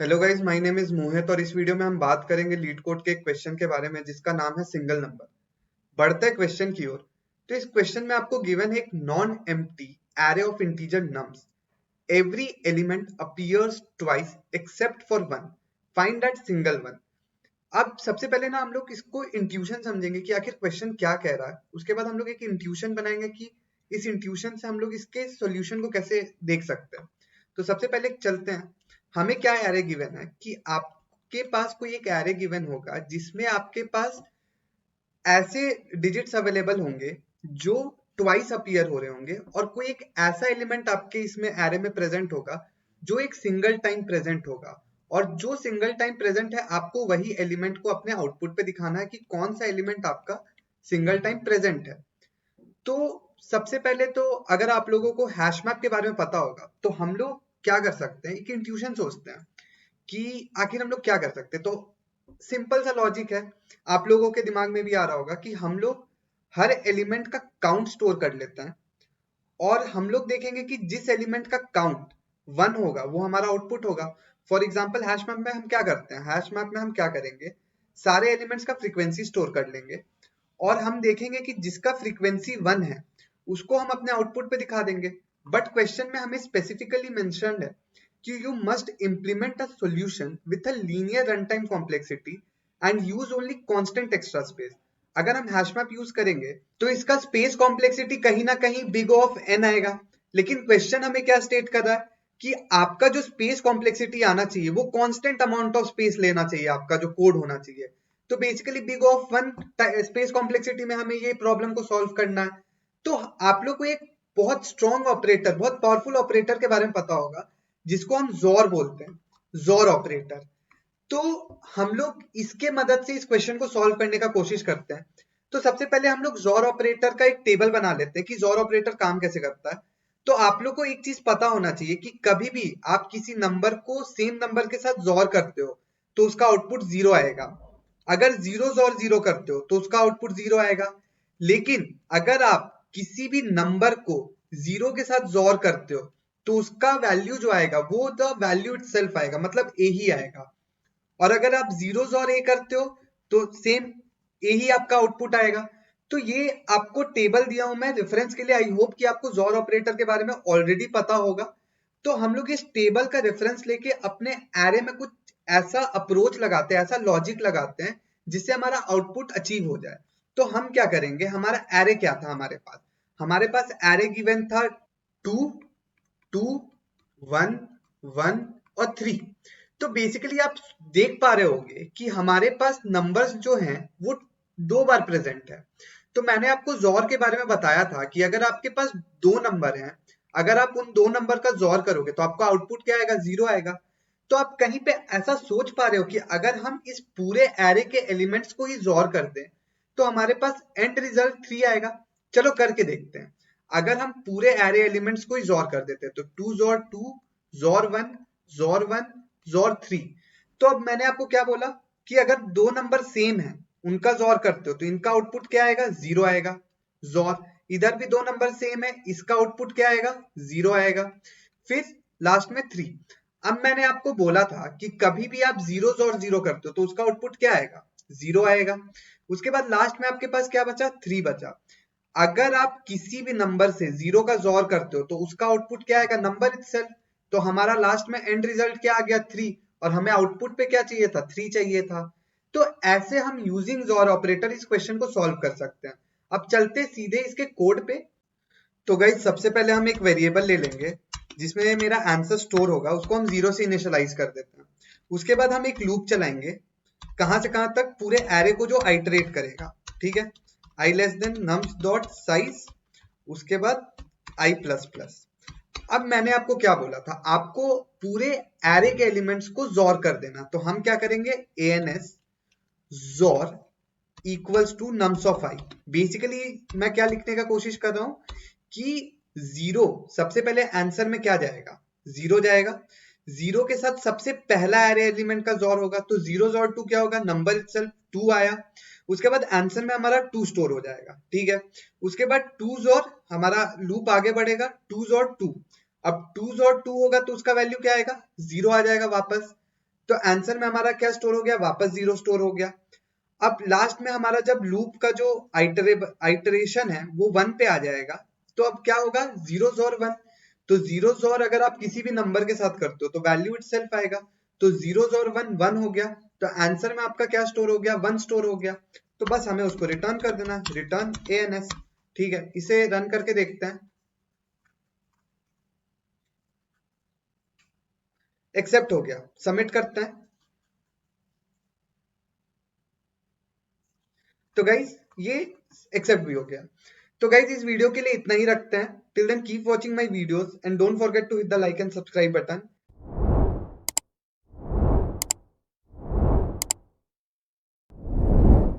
Hello guys, my name is Mohit और इस video में हम बात करेंगे लीड कोड के एक क्वेश्चन के बारे में जिसका नाम है सिंगल नंबर। बढ़ते हैं क्वेश्चन की ओर। तो इस क्वेश्चन में आपको गिवन है एक non empty array of integer nums. Every element appears twice except for one, find that single one. अब सबसे पहले ना हम लोग इसको इंट्यूशन समझेंगे कि आखिर क्वेश्चन क्या कह रहा है। उसके बाद हम लोग एक इंट्यूशन बनाएंगे कि इस इंट्यूशन से हम लोग इसके सॉल्यूशन को कैसे देख सकते हैं। तो सबसे पहले चलते हैं। हमें क्या एरे गिवन है कि आपके पास कोई एक एरे गिवन होगा जिसमें आपके पास ऐसे डिजिट्स अवेलेबल होंगे जो ट्वाइस अपीयर हो रहे होंगे और कोई एक ऐसा एलिमेंट आपके इसमें एरे में प्रेजेंट होगा जो एक सिंगल टाइम प्रेजेंट होगा। और जो सिंगल टाइम प्रेजेंट है आपको वही एलिमेंट को अपने आउटपुट पे दिखाना है कि कौन सा एलिमेंट आपका सिंगल टाइम प्रेजेंट है। तो सबसे पहले तो अगर आप लोगों को हैश मैप के बारे में पता होगा तो हम लोग क्या कर सकते हैं, एक इंट्यूशन सोचते हैं कि आखिर हम लोग क्या कर सकते हैं। तो सिंपल सा लॉजिक है, आप लोगों के दिमाग में भी आ रहा होगा कि हम लोग हर एलिमेंट का काउंट स्टोर कर लेते हैं और हम लोग देखेंगे कि जिस एलिमेंट का काउंट 1 होगा वो हमारा आउटपुट होगा। फॉर एग्जाम्पल हैश मैप में हम क्या करते हैं, हैश मैप में हम क्या करेंगे, सारे एलिमेंट्स का फ्रीक्वेंसी स्टोर कर लेंगे और हम देखेंगे कि जिसका फ्रीक्वेंसी 1 है उसको हम अपने आउटपुट पे दिखा देंगे। बट क्वेश्चन में हमें स्पेसिफिकली मेंशन्ड है कि you must implement a solution with a linear runtime complexity and use only constant extra space। अगर हम हैश मैप यूज करेंगे तो इसका स्पेस कॉम्प्लेक्सिटी कहीं ना कहीं बिग ऑफ एन आएगा, लेकिन क्वेश्चन हमें क्या स्टेट कर रहा है कि आपका जो स्पेस कॉम्प्लेक्सिटी आना चाहिए वो कांस्टेंट अमाउंट ऑफ स्पेस लेना चाहिए, आपका जो कोड होना चाहिए। तो basically big of one space complexity में हमें ये प्रॉब्लम को सॉल्व करना है। तो आप लोग को एक बहुत स्ट्रॉन्ग ऑपरेटर, बहुत पावरफुल ऑपरेटर के बारे में पता होगा जिसको हम जोर बोलते हैं, जोर ऑपरेटर। तो हम लोग इसके मदद से इस क्वेश्चन को सॉल्व करने का कोशिश करते हैं। तो सबसे पहले हम लोग जोर ऑपरेटर का एक टेबल बना लेते हैं कि जोर ऑपरेटर काम कैसे करता है। तो आप लोग को एक चीज पता होना चाहिए कि कभी भी आप किसी नंबर को सेम नंबर के साथ जोर करते हो तो उसका आउटपुट 0 आएगा। अगर 0 जोर 0 करते हो तो उसका आउटपुट 0 आएगा। लेकिन अगर आप किसी भी नंबर को 0 के साथ जोर करते हो तो उसका वैल्यू जो आएगा वो द वैल्यू इटसेल्फ आएगा, मतलब ए ही आएगा। और अगर आप जीरोस और ए करते हो तो सेम ए ही आपका आउटपुट आएगा। तो ये आपको टेबल दिया हूं मैं रेफरेंस के लिए। आई होप कि आपको जोर ऑपरेटर के बारे में ऑलरेडी पता होगा। तो हम लोग इस टेबल का रेफरेंस लेके अपने एरे में कुछ ऐसा अप्रोच लगाते हैं, ऐसा लॉजिक लगाते हैं जिससे हमारा आउटपुट अचीव हो जाए। तो हम क्या करेंगे, हमारा एरे क्या था, हमारे पास एरे गिवन था 2 2 1 1 और 3। तो बेसिकली आप देख पा रहे होंगे कि हमारे पास नंबर्स जो हैं वो 2 बार प्रेजेंट है। तो मैंने आपको जोर के बारे में बताया था कि अगर आपके पास 2 नंबर हैं, अगर आप उन 2 नंबर का जोर करोगे तो आपका आउटपुट क्या आएगा, 0 आएगा। तो आप कहीं पे ऐसा सोच पा रहे हो कि अगर हम इस पूरे एरे के एलिमेंट्स को ही जोर कर दें तो हमारे पास एंड रिजल्ट 3 आएगा। चलो करके देखते हैं। अगर हम पूरे एरे एलिमेंट्स को ही जोर कर देते हैं तो 2 जोर 2 जोर 1 जोर 1 जोर 3। तो अब मैंने आपको क्या बोला कि अगर 2 नंबर सेम है उनका जोर करते हो तो इनका आउटपुट क्या आएगा, 0 आएगा। जोर इधर भी 2 नंबर सेम है, इसका आउटपुट क्या आएगा, 0 आएगा। फिर लास्ट में 3। अब मैंने आपको बोला था कि कभी भी आप 0 जोर 0 करते हो तो उसका आउटपुट क्या आएगा, 0 आएगा। उसके बाद लास्ट में आपके पास क्या बचा, 3 बचा। अगर आप किसी भी नंबर से 0 का जोर करते हो तो उसका आउटपुट क्या आएगा, नंबर इटसेल्फ। तो हमारा लास्ट में एंड रिजल्ट क्या आ गया, 3। और हमें आउटपुट पे क्या चाहिए था, 3 चाहिए था। तो ऐसे हम यूजिंग जोर ऑपरेटर इस क्वेश्चन को सॉल्व कर सकते हैं। अब चलते सीधे इसके कोड पे। तो गाइस सबसे पहले हम एक वेरिएबल ले लेंगे जिसमें मेरा आंसर स्टोर होगा, उसको हम 0 से इनिशियलाइज कर देते हैं। उसके बाद हम एक लूप चलाएंगे, कहां से कहां तक, पूरे एरे को जो आइटरेट करेगा। ठीक है, i less than nums dot size, उसके बाद आई प्लस प्लस। अब मैंने आपको क्या बोला था, आपको पूरे एरे के एलिमेंट्स को जोर कर देना। तो हम क्या करेंगे, ans जोर equals to nums of i. Basically मैं क्या लिखने का कोशिश कर रहा हूं कि 0 सबसे पहले आंसर में क्या जाएगा, 0 जाएगा। 0 के साथ सबसे पहला एरे एलिमेंट का जोर होगा तो 0 जोर 2 क्या होगा, नंबर इटसेल्फ 2 आया। उसके बाद आंसर में हमारा 2 स्टोर हो जाएगा। ठीक है, उसके बाद 2 जोर, हमारा लूप आगे बढ़ेगा, 2 जोर 2। अब 2 जोर 2 होगा तो उसका वैल्यू क्या आएगा, 0 आ जाएगा वापस। तो आंसर में हमारा क्या स्टोर हो गया, वापस 0 स्टोर हो गया। अब लास्ट में हमारा जब लूप का जो आइटरेशन है वो 1 पे आ जाएगा, तो अब क्या होगा, जीरोस और 1। तो जीरोस और अगर आप किसी भी नंबर के साथ करते हो तो वैल्यू इटसेल्फ आएगा। तो जीरोस और 1 1 हो गया। तो आंसर में आपका क्या स्टोर हो गया, 1 स्टोर हो गया। तो बस हमें उसको रिटर्न कर देना है, रिटर्न ANS। ठीक है, इसे रन करके देखते हैं। एक्सेप्ट हो गया, सबमिट करते हैं। तो गाइज ये एक्सेप्ट भी हो गया। तो गाइज इस वीडियो के लिए इतना ही रखते हैं। Till then keep watching my videos and don't forget to hit the like and subscribe button.